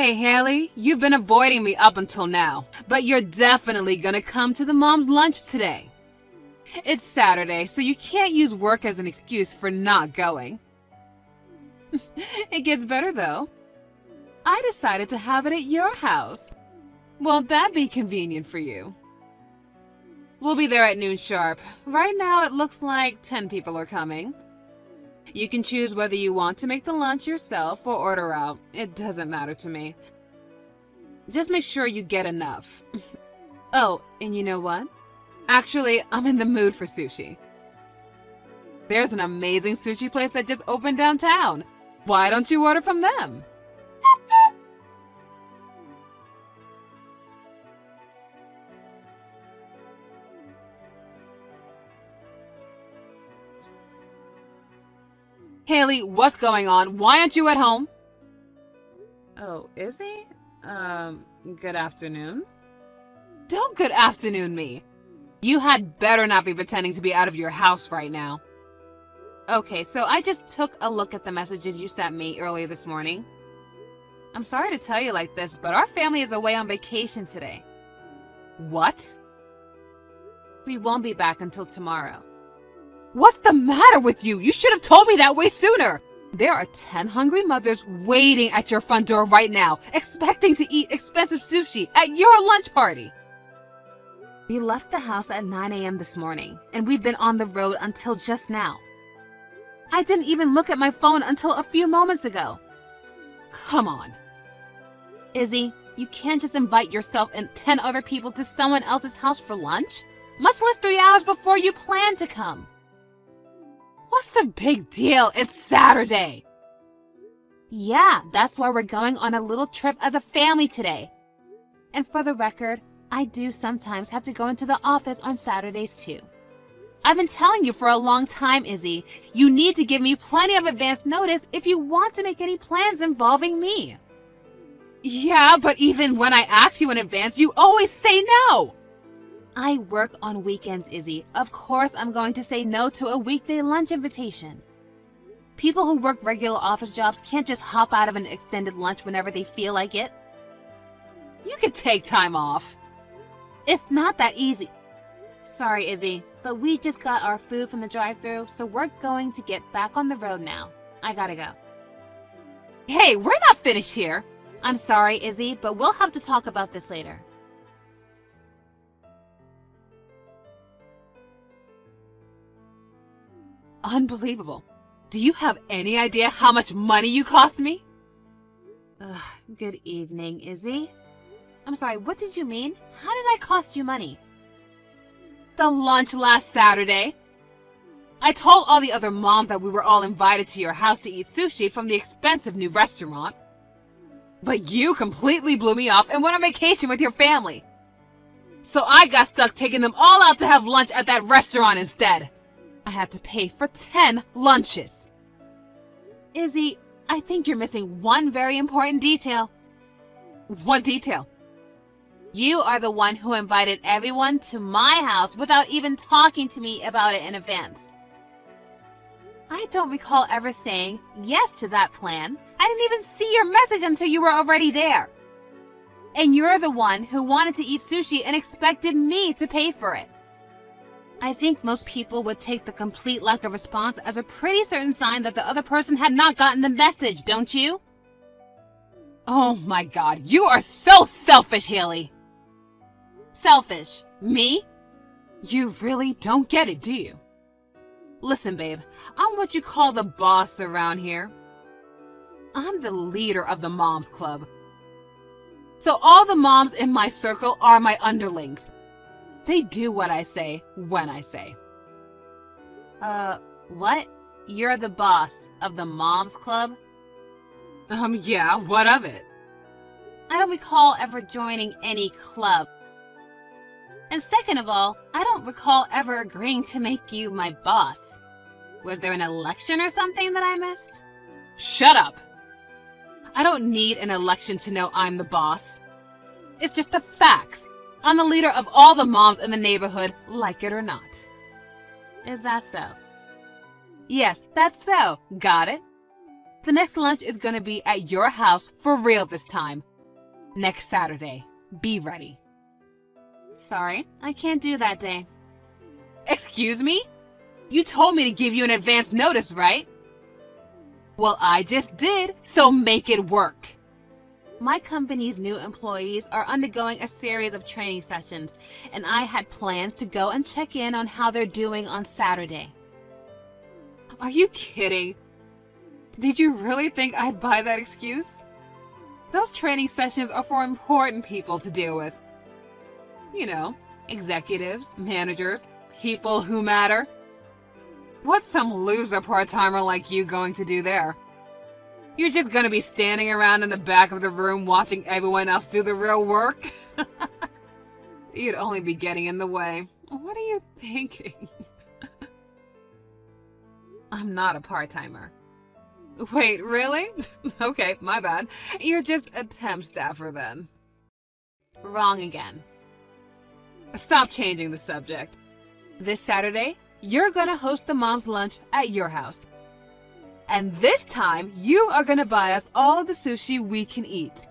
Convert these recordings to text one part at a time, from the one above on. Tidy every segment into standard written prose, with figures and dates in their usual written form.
Hey Haley, you've been avoiding me up until now, but you're definitely gonna come to the mom's lunch today. It's Saturday, so you can't use work as an excuse for not going. It gets better though. I decided to have it at your house. Won't that be convenient for you? We'll be there at noon sharp. Right now it looks like 10 people are coming. You can choose whether you want to make the lunch yourself or order out. It doesn't matter to me. Just make sure you get enough. Oh, and you know what? Actually, I'm in the mood for sushi. There's an amazing sushi place that just opened downtown. Why don't you order from them? Haley, what's going on? Why aren't you at home? Oh, is he? Good afternoon. Don't good afternoon me. You had better not be pretending to be out of your house right now. Okay, so I just took a look at the messages you sent me earlier this morning. I'm sorry to tell you like this, but our family is away on vacation today. What? We won't be back until tomorrow. What's the matter with you? You should have told me that way sooner. There are 10 hungry mothers waiting at your front door right now, expecting to eat expensive sushi at your lunch party. We left the house at 9 a.m. this morning, and we've been on the road until just now. I didn't even look at my phone until a few moments ago. Come on. Izzy, you can't just invite yourself and 10 other people to someone else's house for lunch, much less 3 hours before you plan to come. What's the big deal? It's Saturday. Yeah, that's why we're going on a little trip as a family today. And for the record, I do sometimes have to go into the office on Saturdays too. I've been telling you for a long time, Izzy. You need to give me plenty of advance notice if you want to make any plans involving me. Yeah, but even when I ask you in advance, you always say no. I work on weekends, Izzy. Of course I'm going to say no to a weekday lunch invitation. People who work regular office jobs can't just hop out of an extended lunch whenever they feel like it. You could take time off. It's not that easy. Sorry, Izzy, but we just got our food from the drive-thru, so we're going to get back on the road now. I gotta go. Hey, we're not finished here. I'm sorry, Izzy, but we'll have to talk about this later. Unbelievable. Do you have any idea how much money you cost me? Good evening, Izzy. I'm sorry, what did you mean? How did I cost you money? The lunch last Saturday. I told all the other moms that we were all invited to your house to eat sushi from the expensive new restaurant. But you completely blew me off and went on vacation with your family. So I got stuck taking them all out to have lunch at that restaurant instead. I had to pay for 10 lunches. Izzy, I think you're missing one very important detail. What detail? You are the one who invited everyone to my house without even talking to me about it in advance. I don't recall ever saying yes to that plan. I didn't even see your message until you were already there. And you're the one who wanted to eat sushi and expected me to pay for it. I think most people would take the complete lack of response as a pretty certain sign that the other person had not gotten the message, don't you? Oh my God, you are so selfish, Haley. Selfish? Me? You really don't get it, do you? Listen, babe, I'm what you call the boss around here. I'm the leader of the Moms Club. So all the moms in my circle are my underlings. They do what I say, when I say. What? You're the boss of the Moms Club? Yeah, what of it? I don't recall ever joining any club. And second of all, I don't recall ever agreeing to make you my boss. Was there an election or something that I missed? Shut up! I don't need an election to know I'm the boss. It's just the facts. I'm the leader of all the moms in the neighborhood, like it or not. Is that so? Yes, that's so. Got it? The next lunch is gonna be at your house for real this time. Next Saturday. Be ready. Sorry, I can't do that day. Excuse me? You told me to give you an advance notice, right? Well, I just did, so make it work. My company's new employees are undergoing a series of training sessions, and I had plans to go and check in on how they're doing on Saturday. Are you kidding? Did you really think I'd buy that excuse? Those training sessions are for important people to deal with. You know, executives, managers, people who matter. What's some loser part-timer like you going to do there? You're just gonna be standing around in the back of the room watching everyone else do the real work? You'd only be getting in the way. What are you thinking? I'm not a part-timer. Wait, really? Okay, my bad. You're just a temp staffer then. Wrong again. Stop changing the subject. This Saturday, you're gonna host the mom's lunch at your house. And this time, you are gonna buy us all the sushi we can eat.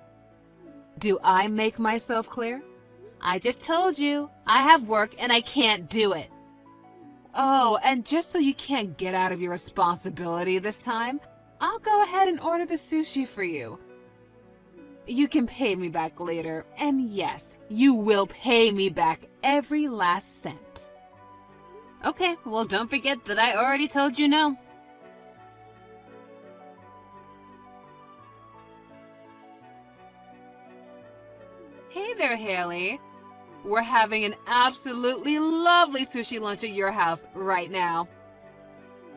Do I make myself clear? I just told you, I have work and I can't do it. Oh, and just so you can't get out of your responsibility this time, I'll go ahead and order the sushi for you. You can pay me back later, and yes, you will pay me back every last cent. Okay, well don't forget that I already told you no. Hey there, Haley. We're having an absolutely lovely sushi lunch at your house right now.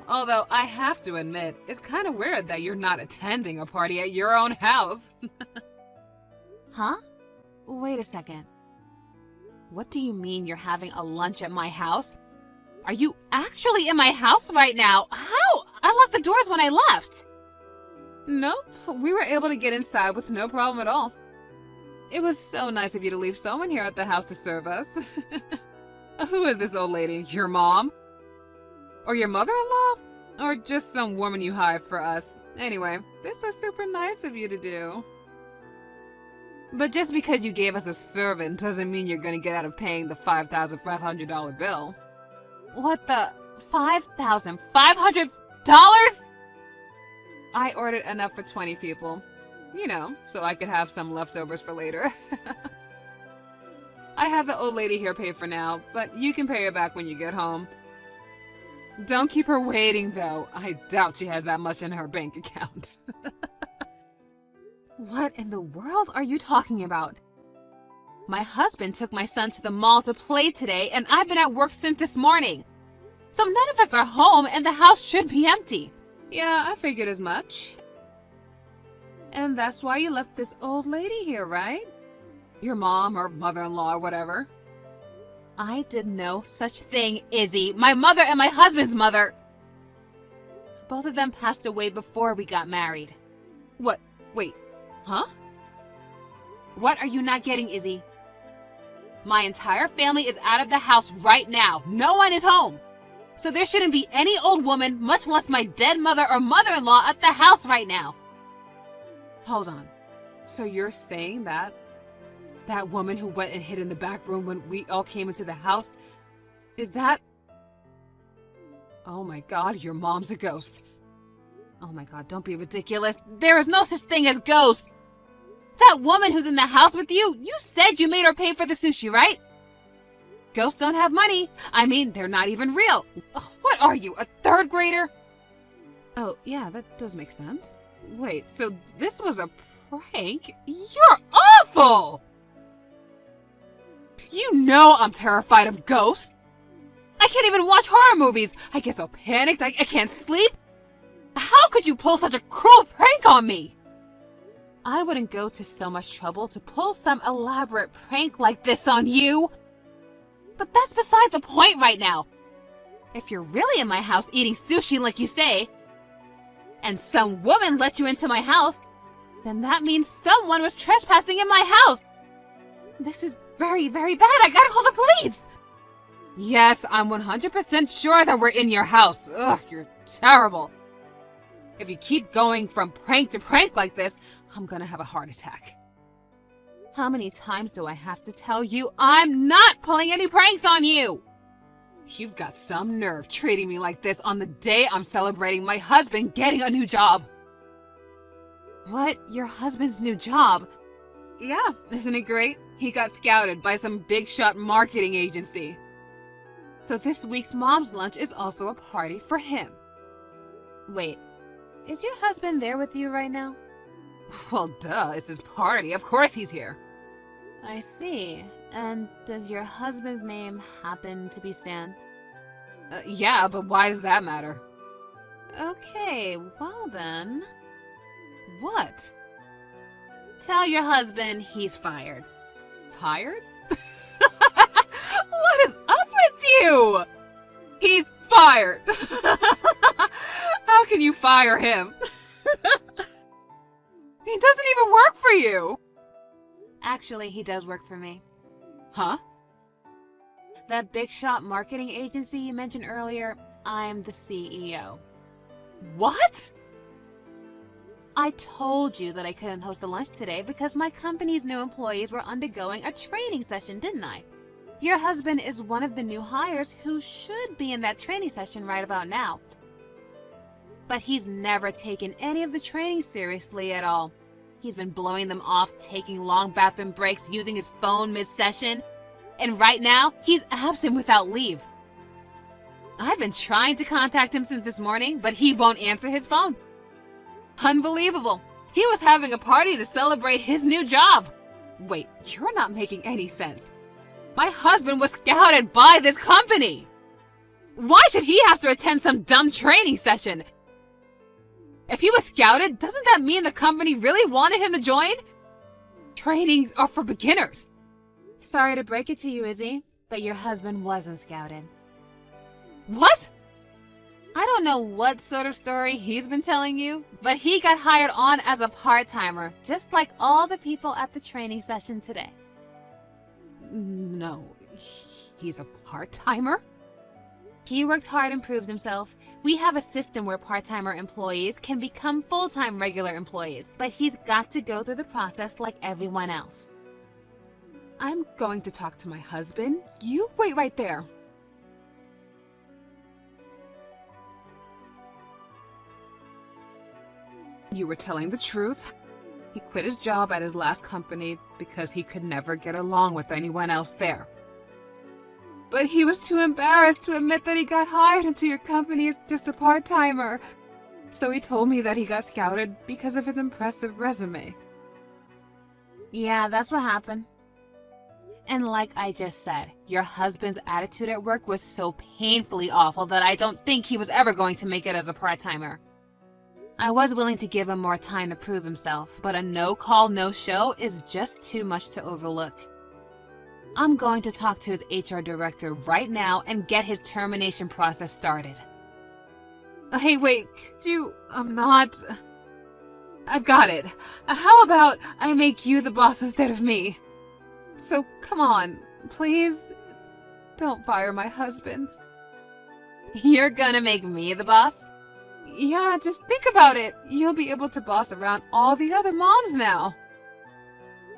Although I have to admit, it's kind of weird that you're not attending a party at your own house. Huh? Wait a second. What do you mean you're having a lunch at my house? Are you actually in my house right now? How? I locked the doors when I left. Nope, we were able to get inside with no problem at all. It was so nice of you to leave someone here at the house to serve us. Who is this old lady? Your mom? Or your mother-in-law? Or just some woman you hired for us? Anyway, this was super nice of you to do. But just because you gave us a servant doesn't mean you're gonna get out of paying the $5,500 bill. What the? $5,500? I ordered enough for 20 people. You know, so I could have some leftovers for later. I have the old lady here pay for now, but you can pay her back when you get home. Don't keep her waiting, though. I doubt she has that much in her bank account. What in the world are you talking about? My husband took my son to the mall to play today, and I've been at work since this morning. So none of us are home, and the house should be empty. Yeah, I figured as much. And that's why you left this old lady here, right? Your mom or mother-in-law or whatever. I did no such thing, Izzy. My mother and my husband's mother. Both of them passed away before we got married. What? Wait. Huh? What are you not getting, Izzy? My entire family is out of the house right now. No one is home. So there shouldn't be any old woman, much less my dead mother or mother-in-law, at the house right now. Hold on. So you're saying that woman who went and hid in the back room when we all came into the house, is that... Oh my God, your mom's a ghost. Oh my God, don't be ridiculous. There is no such thing as ghosts. That woman who's in the house with you, you said you made her pay for the sushi, right? Ghosts don't have money. I mean, they're not even real. Ugh, what are you, a third grader? Oh, yeah, that does make sense. Wait, so this was a prank? You're awful! You know I'm terrified of ghosts. I can't even watch horror movies. I get so panicked I can't sleep. How could you pull such a cruel prank on me? I wouldn't go to so much trouble to pull some elaborate prank like this on you. But that's beside the point right now. If you're really in my house eating sushi like you say, and some woman let you into my house, then that means someone was trespassing in my house. This is very, very bad. I gotta call the police. Yes, I'm 100% sure that we're in your house. Ugh, you're terrible. If you keep going from prank to prank like this, I'm gonna have a heart attack. How many times do I have to tell you I'm not pulling any pranks on you? You've got some nerve treating me like this on the day I'm celebrating my husband getting a new job. What? Your husband's new job? Yeah, isn't it great? He got scouted by some big shot marketing agency. So this week's mom's lunch is also a party for him. Wait, is your husband there with you right now? Well, duh, it's his party. Of course he's here. I see. And does your husband's name happen to be Stan? Yeah, but why does that matter? Okay, well then. What? Tell your husband he's fired. Fired? What is up with you? He's fired. How can you fire him? He doesn't even work for you. Actually, he does work for me. Huh? That big shot marketing agency you mentioned earlier, I'm the CEO. What? I told you that I couldn't host a lunch today because my company's new employees were undergoing a training session, didn't I? Your husband is one of the new hires who should be in that training session right about now. But he's never taken any of the training seriously at all. He's been blowing them off, taking long bathroom breaks, using his phone mid-session. And right now, he's absent without leave. I've been trying to contact him since this morning, but he won't answer his phone. Unbelievable. He was having a party to celebrate his new job. Wait, you're not making any sense. My husband was scouted by this company. Why should he have to attend some dumb training session? If he was scouted, doesn't that mean the company really wanted him to join? Trainings are for beginners. Sorry to break it to you, Izzy, but your husband wasn't scouted. What? I don't know what sort of story he's been telling you, but he got hired on as a part-timer, just like all the people at the training session today. No, he's a part-timer? He worked hard and proved himself. We have a system where part-timer employees can become full-time regular employees, but he's got to go through the process like everyone else. I'm going to talk to my husband. You wait right there. You were telling the truth. He quit his job at his last company because he could never get along with anyone else there. But he was too embarrassed to admit that he got hired into your company as just a part-timer. So he told me that he got scouted because of his impressive resume. Yeah, that's what happened. And like I just said, your husband's attitude at work was so painfully awful that I don't think he was ever going to make it as a part-timer. I was willing to give him more time to prove himself, but a no-call, no-show is just too much to overlook. I'm going to talk to his HR director right now and get his termination process started. Hey, wait, could you, I've got it. How about I make you the boss instead of me? So come on, please, don't fire my husband. You're gonna make me the boss? Yeah, just think about it. You'll be able to boss around all the other moms now.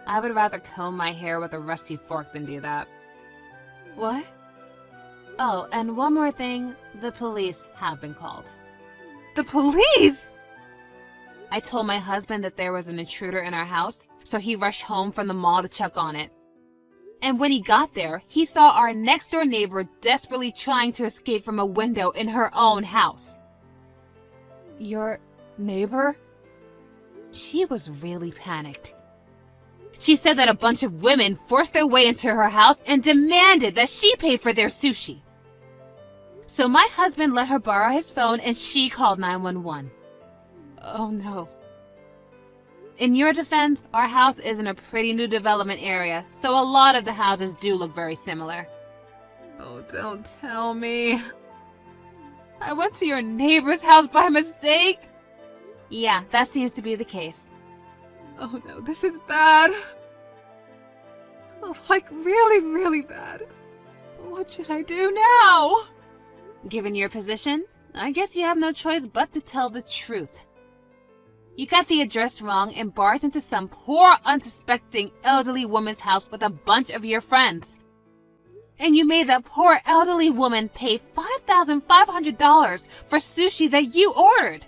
I would rather comb my hair with a rusty fork than do that. What? Oh, and one more thing. The police have been called. The police? I told my husband that there was an intruder in our house, so he rushed home from the mall to check on it. And when he got there, he saw our next-door neighbor desperately trying to escape from a window in her own house. Your neighbor? She was really panicked. She said that a bunch of women forced their way into her house and demanded that she pay for their sushi. So my husband let her borrow his phone and she called 911. Oh no. In your defense, our house is in a pretty new development area, so a lot of the houses do look very similar. Oh, don't tell me. I went to your neighbor's house by mistake? Yeah, that seems to be the case. Oh no, this is bad. Oh, like really, really bad. What should I do now? Given your position, I guess you have no choice but to tell the truth. You got the address wrong and barged into some poor, unsuspecting elderly woman's house with a bunch of your friends. And you made that poor elderly woman pay $5,500 for sushi that you ordered.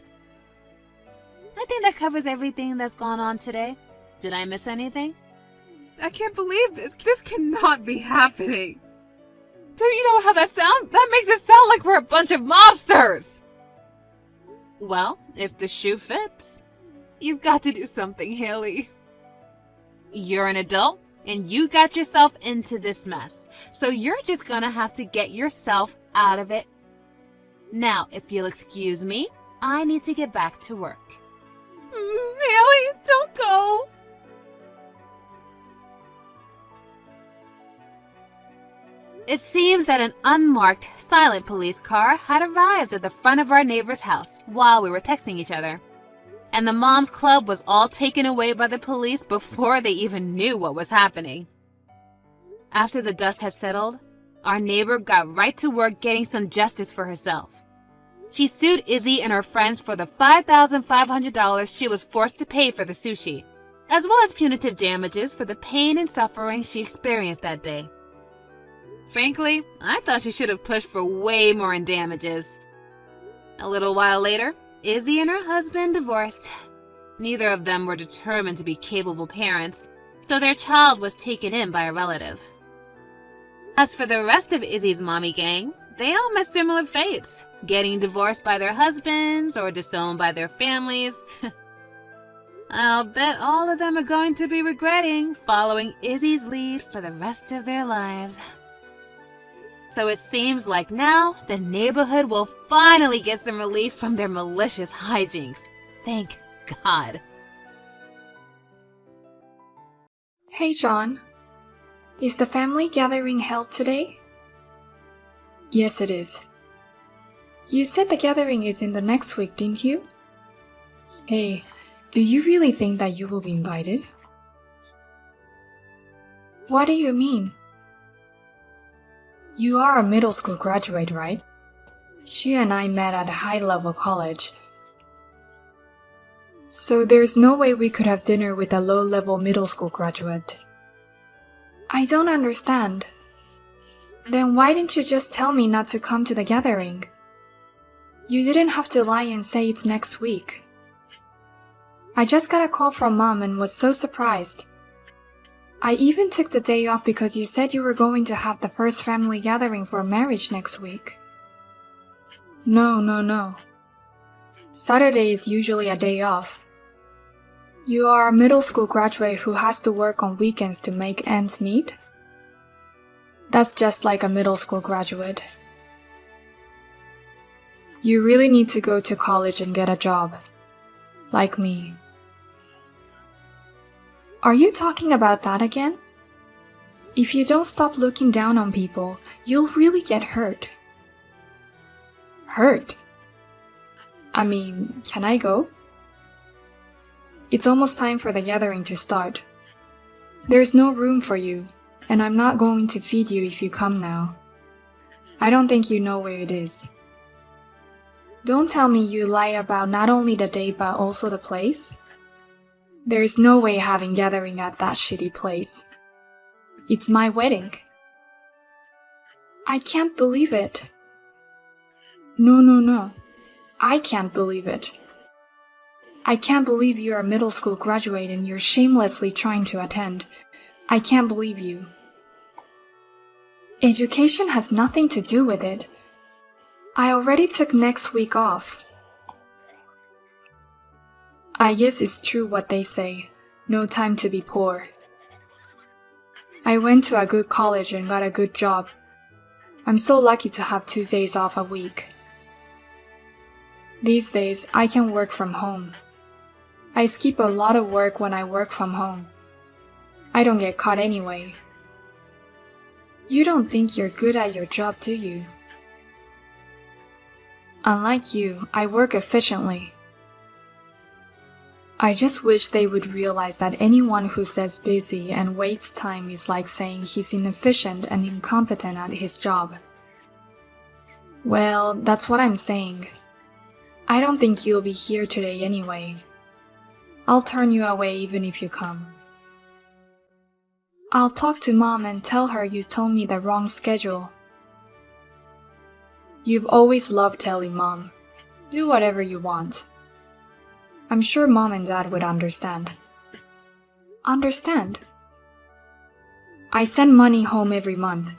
I think that covers everything that's gone on today. Did I miss anything? I can't believe this. This cannot be happening. Don't you know how that sounds? That makes it sound like we're a bunch of mobsters. Well, if the shoe fits, you've got to do something, Haley. You're an adult, and you got yourself into this mess. So you're just gonna have to get yourself out of it. Now, if you'll excuse me, I need to get back to work. Haley, don't go. It seems that an unmarked, silent police car had arrived at the front of our neighbor's house while we were texting each other. And the Moms Club was all taken away by the police before they even knew what was happening. After the dust had settled, our neighbor got right to work getting some justice for herself. She sued Izzy and her friends for the $5,500 she was forced to pay for the sushi, as well as punitive damages for the pain and suffering she experienced that day. Frankly, I thought she should have pushed for way more in damages. A little while later, Izzy and her husband divorced. Neither of them were determined to be capable parents, so their child was taken in by a relative. As for the rest of Izzy's mommy gang, they all met similar fates, getting divorced by their husbands or disowned by their families. I'll bet all of them are going to be regretting following Izzy's lead for the rest of their lives. So it seems like now the neighborhood will finally get some relief from their malicious hijinks. Thank God. Hey John, is the family gathering held today? Yes, it is. You said the gathering is in the next week, didn't you? Hey, do you really think that you will be invited? What do you mean? You are a middle school graduate, right? She and I met at a high-level college. So there's no way we could have dinner with a low-level middle school graduate. I don't understand. Then why didn't you just tell me not to come to the gathering? You didn't have to lie and say it's next week. I just got a call from Mom and was so surprised. I even took the day off because you said you were going to have the first family gathering for marriage next week. No. Saturday is usually a day off. You are a middle school graduate who has to work on weekends to make ends meet? That's just like a middle school graduate. You really need to go to college and get a job. Like me. Are you talking about that again? If you don't stop looking down on people, you'll really get hurt. Hurt? I mean, can I go? It's almost time for the gathering to start. There's no room for you, and I'm not going to feed you if you come now. I don't think you know where it is. Don't tell me you lied about not only the date but also the place. There's no way having gathering at that shitty place. It's my wedding. I can't believe it. No. I can't believe it. I can't believe you're a middle school graduate and you're shamelessly trying to attend. I can't believe you. Education has nothing to do with it. I already took next week off. I guess it's true what they say, no time to be poor. I went to a good college and got a good job. I'm so lucky to have 2 days off a week. These days, I can work from home. I skip a lot of work when I work from home. I don't get caught anyway. You don't think you're good at your job, do you? Unlike you, I work efficiently. I just wish they would realize that anyone who says busy and wastes time is like saying he's inefficient and incompetent at his job. Well, that's what I'm saying. I don't think you'll be here today anyway. I'll turn you away even if you come. I'll talk to Mom and tell her you told me the wrong schedule. You've always loved telling Mom. Do whatever you want. I'm sure Mom and Dad would understand. Understand? I send money home every month.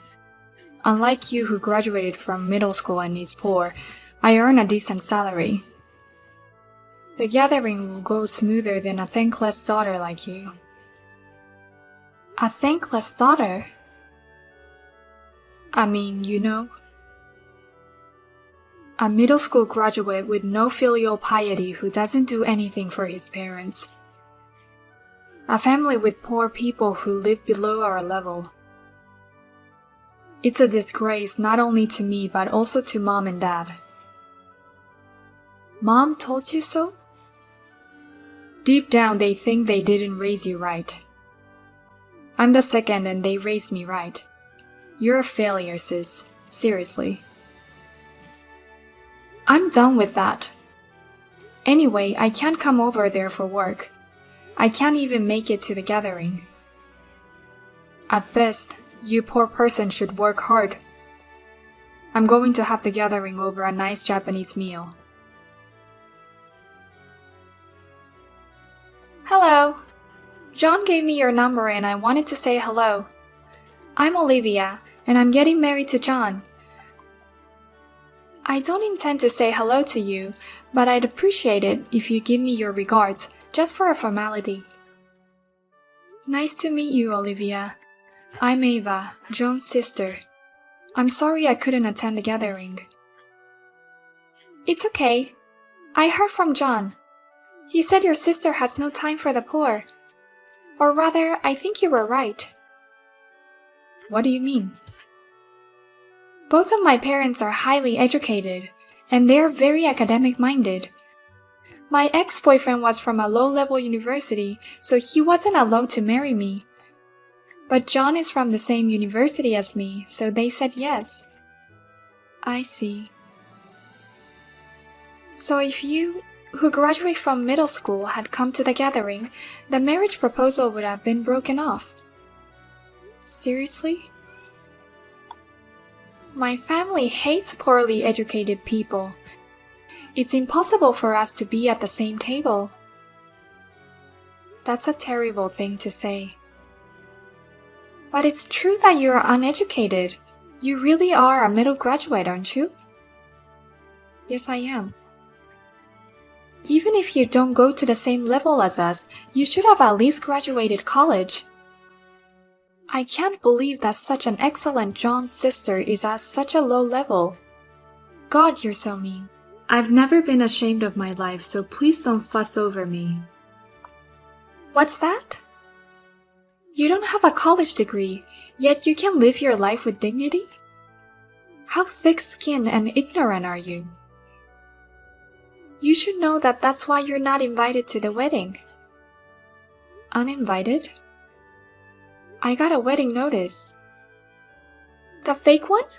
Unlike you who graduated from middle school and is poor, I earn a decent salary. The gathering will go smoother than a thankless daughter like you. A thankless daughter? I mean, you know. A middle school graduate with no filial piety who doesn't do anything for his parents. A family with poor people who live below our level. It's a disgrace not only to me but also to Mom and Dad. Mom told you so? Deep down they think they didn't raise you right. I'm the second and they raised me right. You're a failure, sis. Seriously. I'm done with that. Anyway, I can't come over there for work. I can't even make it to the gathering. At best, you poor person should work hard. I'm going to have the gathering over a nice Japanese meal. Hello. John gave me your number and I wanted to say hello. I'm Olivia, and I'm getting married to John. I don't intend to say hello to you, but I'd appreciate it if you give me your regards, just for a formality. Nice to meet you, Olivia. I'm Ava, John's sister. I'm sorry I couldn't attend the gathering. It's okay. I heard from John. He said your sister has no time for the poor. Or rather, I think you were right. What do you mean? Both of my parents are highly educated, and they're very academic-minded. My ex-boyfriend was from a low-level university, so he wasn't allowed to marry me. But John is from the same university as me, so they said yes. I see. So if you, who graduated from middle school, had come to the gathering, the marriage proposal would have been broken off. Seriously? My family hates poorly educated people. It's impossible for us to be at the same table. That's a terrible thing to say. But it's true that you're uneducated. You really are a middle graduate, aren't you? Yes, I am. Even if you don't go to the same level as us, you should have at least graduated college. I can't believe that such an excellent John's sister is at such a low level. God, you're so mean. I've never been ashamed of my life, so please don't fuss over me. What's that? You don't have a college degree, yet you can live your life with dignity? How thick-skinned and ignorant are you? You should know that that's why you're not invited to the wedding. Uninvited? I got a wedding notice. The fake one?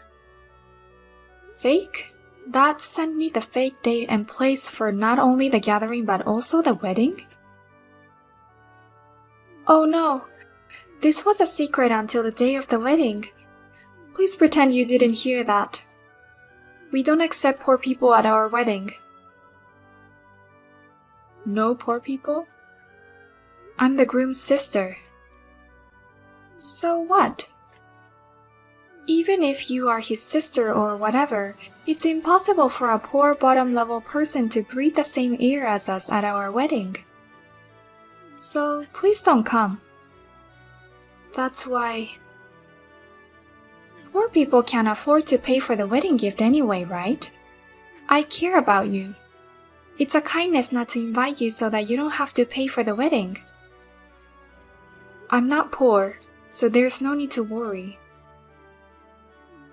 Fake? Dad sent me the fake date and place for not only the gathering but also the wedding? Oh no, this was a secret until the day of the wedding. Please pretend you didn't hear that. We don't accept poor people at our wedding. No poor people? I'm the groom's sister. So what? Even if you are his sister or whatever, it's impossible for a poor bottom-level person to breathe the same air as us at our wedding. So please don't come. That's why... Poor people can't afford to pay for the wedding gift anyway, right? I care about you. It's a kindness not to invite you so that you don't have to pay for the wedding. I'm not poor, so there's no need to worry.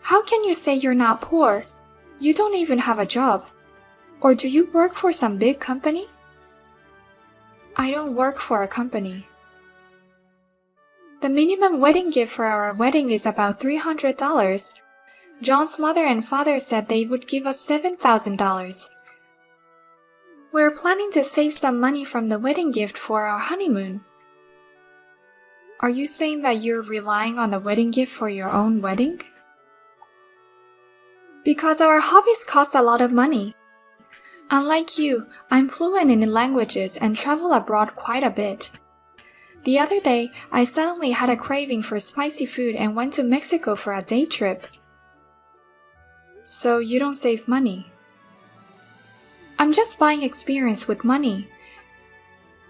How can you say you're not poor? You don't even have a job. Or do you work for some big company? I don't work for a company. The minimum wedding gift for our wedding is about $300. John's mother and father said they would give us $7,000. We're planning to save some money from the wedding gift for our honeymoon. Are you saying that you're relying on the wedding gift for your own wedding? Because our hobbies cost a lot of money. Unlike you, I'm fluent in languages and travel abroad quite a bit. The other day, I suddenly had a craving for spicy food and went to Mexico for a day trip. So you don't save money. I'm just buying experience with money.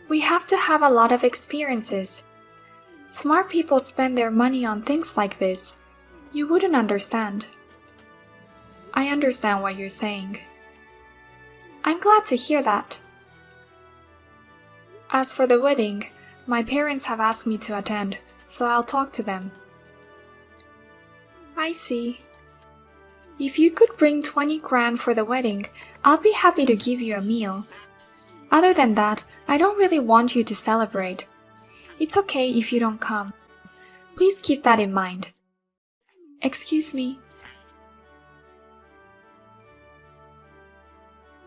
We have to have a lot of experiences. Smart people spend their money on things like this. You wouldn't understand. I understand what you're saying. I'm glad to hear that. As for the wedding, my parents have asked me to attend, so I'll talk to them. I see. If you could bring 20 grand for the wedding, I'll be happy to give you a meal. Other than that, I don't really want you to celebrate. It's okay if you don't come. Please keep that in mind. Excuse me.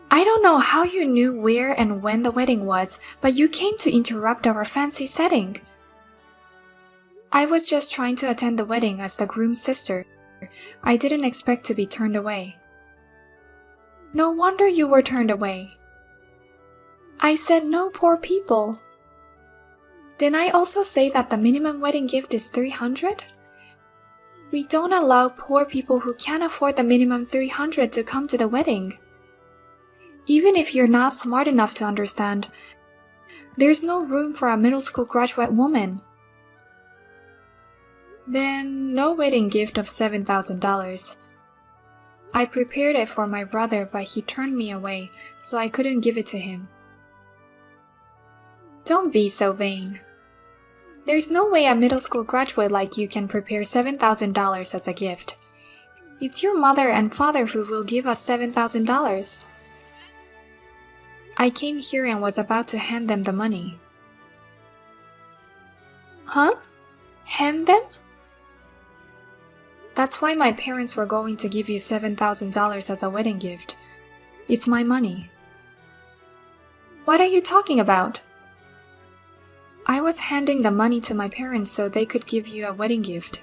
I don't know how you knew where and when the wedding was, but you came to interrupt our fancy setting. I was just trying to attend the wedding as the groom's sister. I didn't expect to be turned away. No wonder you were turned away. I said no poor people. Didn't I also say that the minimum wedding gift is 300? We don't allow poor people who can't afford the minimum 300 to come to the wedding. Even if you're not smart enough to understand, there's no room for a middle school graduate woman. Then, no wedding gift of $7,000. I prepared it for my brother, but he turned me away, so I couldn't give it to him. Don't be so vain. There's no way a middle school graduate like you can prepare $7,000 as a gift. It's your mother and father who will give us $7,000. I came here and was about to hand them the money. Huh? Hand them? That's why my parents were going to give you $7,000 as a wedding gift. It's my money. What are you talking about? I was handing the money to my parents so they could give you a wedding gift.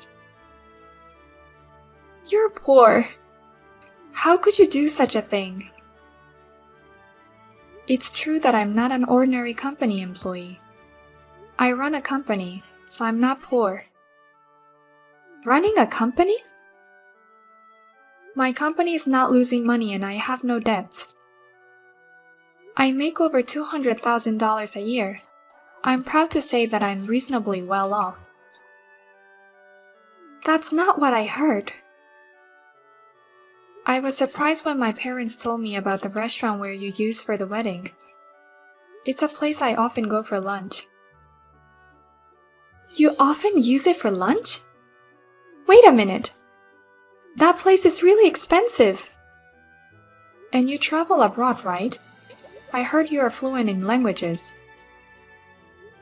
You're poor. How could you do such a thing? It's true that I'm not an ordinary company employee. I run a company, so I'm not poor. Running a company? My company is not losing money and I have no debts. I make over $200,000 a year. I'm proud to say that I'm reasonably well off. That's not what I heard. I was surprised when my parents told me about the restaurant where you use for the wedding. It's a place I often go for lunch. You often use it for lunch? Wait a minute. That place is really expensive. And you travel abroad, right? I heard you are fluent in languages.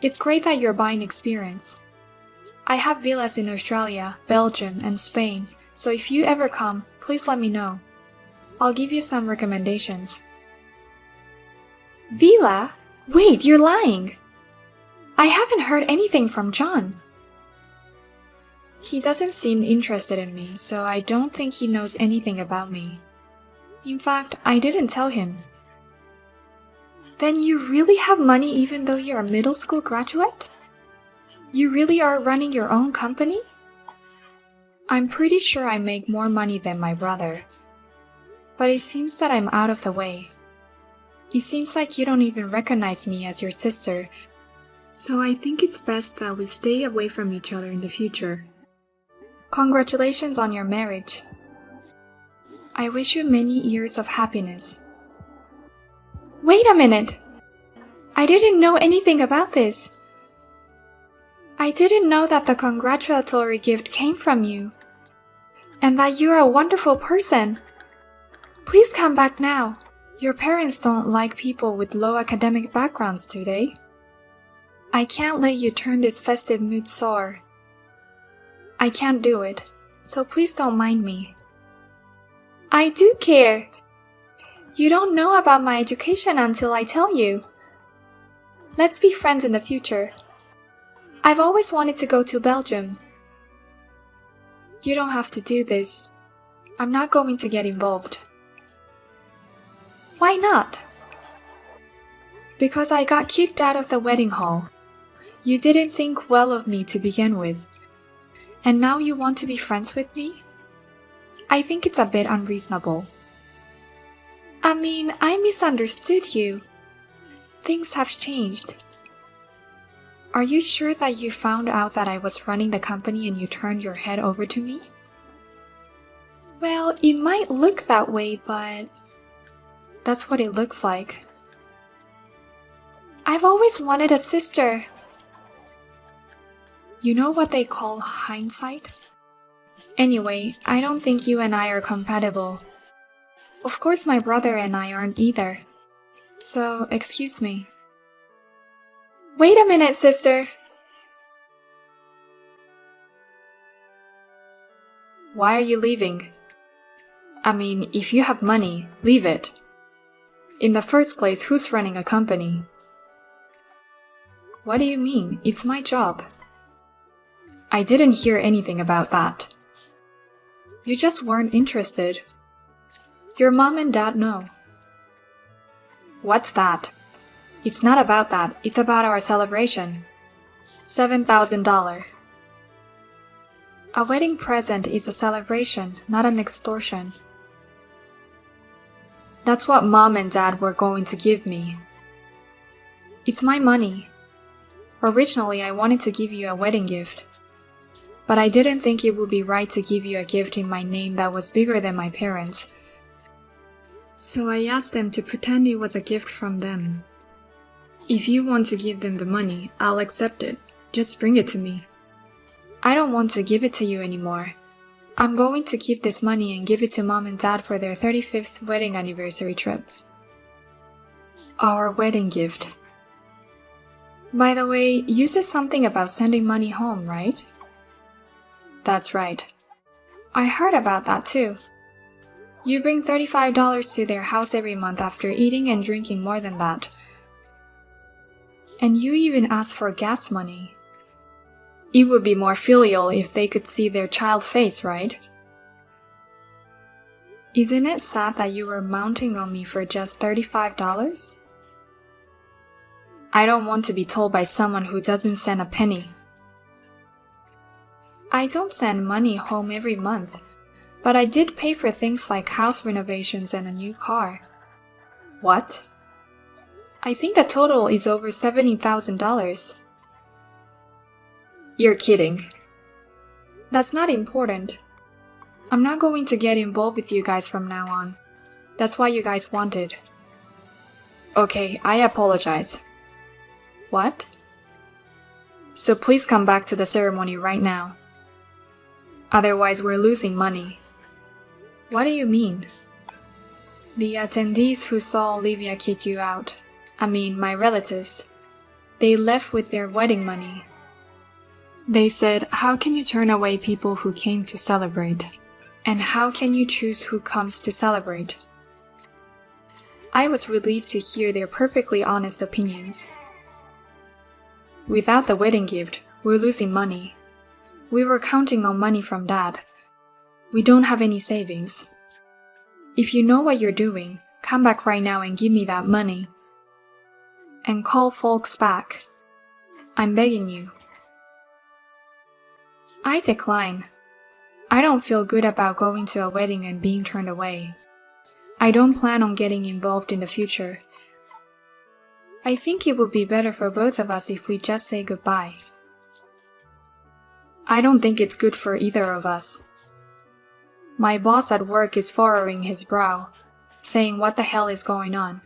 It's great that you're buying experience. I have villas in Australia, Belgium, and Spain, so if you ever come, please let me know. I'll give you some recommendations. Villa? Wait, you're lying. I haven't heard anything from John. He doesn't seem interested in me, so I don't think he knows anything about me. In fact, I didn't tell him. Then you really have money even though you're a middle school graduate? You really are running your own company? I'm pretty sure I make more money than my brother. But it seems that I'm out of the way. It seems like you don't even recognize me as your sister, so I think it's best that we stay away from each other in the future. Congratulations on your marriage. I wish you many years of happiness. Wait a minute! I didn't know anything about this. I didn't know that the congratulatory gift came from you, and that you're a wonderful person. Please come back now. Your parents don't like people with low academic backgrounds, do they? I can't let you turn this festive mood sour. I can't do it, so please don't mind me. I do care. You don't know about my education until I tell you. Let's be friends in the future. I've always wanted to go to Belgium. You don't have to do this. I'm not going to get involved. Why not? Because I got kicked out of the wedding hall. You didn't think well of me to begin with. And now you want to be friends with me? I think it's a bit unreasonable. I mean, I misunderstood you. Things have changed. Are you sure that you found out that I was running the company and you turned your head over to me? Well, it might look that way, but that's what it looks like. I've always wanted a sister. You know what they call hindsight? Anyway, I don't think you and I are compatible. Of course, my brother and I aren't either. So, excuse me. Wait a minute, sister! Why are you leaving? I mean, if you have money, leave it. In the first place, who's running a company? What do you mean? It's my job. I didn't hear anything about that. You just weren't interested. Your mom and dad know. What's that? It's not about that. It's about our celebration. $7,000. A wedding present is a celebration, not an extortion. That's what mom and dad were going to give me. It's my money. Originally, I wanted to give you a wedding gift. But I didn't think it would be right to give you a gift in my name that was bigger than my parents. So I asked them to pretend it was a gift from them. If you want to give them the money, I'll accept it. Just bring it to me. I don't want to give it to you anymore. I'm going to keep this money and give it to mom and dad for their 35th wedding anniversary trip. Our wedding gift. By the way, you said something about sending money home, right? That's right. I heard about that too. You bring $35 to their house every month after eating and drinking more than that. And you even ask for gas money. It would be more filial if they could see their child face, right? Isn't it sad that you were mounting on me for just $35? I don't want to be told by someone who doesn't send a penny. I don't send money home every month, but I did pay for things like house renovations and a new car. What? I think the total is over $70,000. You're kidding. That's not important. I'm not going to get involved with you guys from now on. That's what you guys wanted. Okay, I apologize. What? So please come back to the ceremony right now. Otherwise, we're losing money. What do you mean? The attendees who saw Olivia kick you out, my relatives, they left with their wedding money. They said, how can you turn away people who came to celebrate? And how can you choose who comes to celebrate? I was relieved to hear their perfectly honest opinions. Without the wedding gift, we're losing money. We were counting on money from Dad. We don't have any savings. If you know what you're doing, come back right now and give me that money. And call folks back. I'm begging you. I decline. I don't feel good about going to a wedding and being turned away. I don't plan on getting involved in the future. I think it would be better for both of us if we just say goodbye. I don't think it's good for either of us. My boss at work is furrowing his brow, saying what the hell is going on.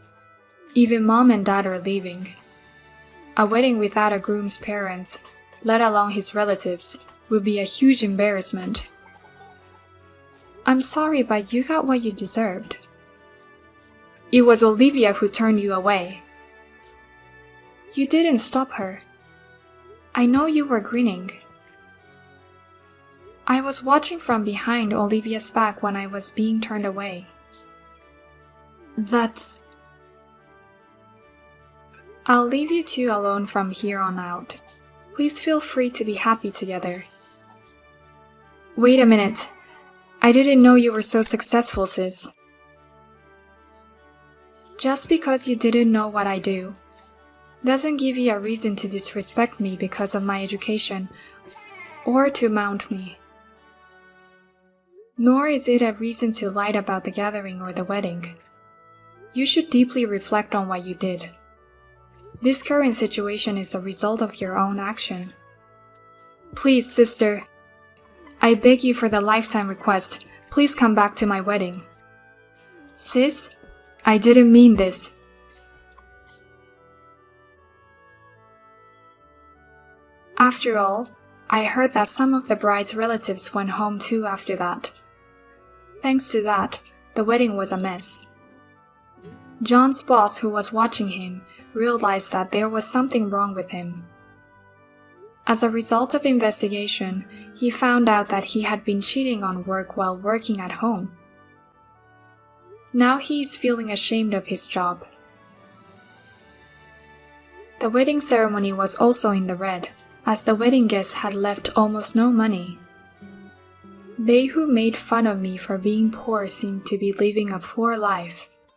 Even mom and dad are leaving. A wedding without a groom's parents, let alone his relatives, would be a huge embarrassment. I'm sorry, but you got what you deserved. It was Olivia who turned you away. You didn't stop her. I know you were grinning. I was watching from behind Olivia's back when I was being turned away. That's... I'll leave you two alone from here on out. Please feel free to be happy together. Wait a minute. I didn't know you were so successful, sis. Just because you didn't know what I do doesn't give you a reason to disrespect me because of my education or to mount me. Nor is it a reason to lie about the gathering or the wedding. You should deeply reflect on what you did. This current situation is the result of your own action. Please, sister, I beg you for the lifetime request, please come back to my wedding. Sis, I didn't mean this. After all, I heard that some of the bride's relatives went home too after that. Thanks to that, the wedding was a mess. John's boss, who was watching him, realized that there was something wrong with him. As a result of investigation, he found out that he had been cheating on work while working at home. Now he is feeling ashamed of his job. The wedding ceremony was also in the red, as the wedding guests had left almost no money. They who made fun of me for being poor seemed to be living a poor life.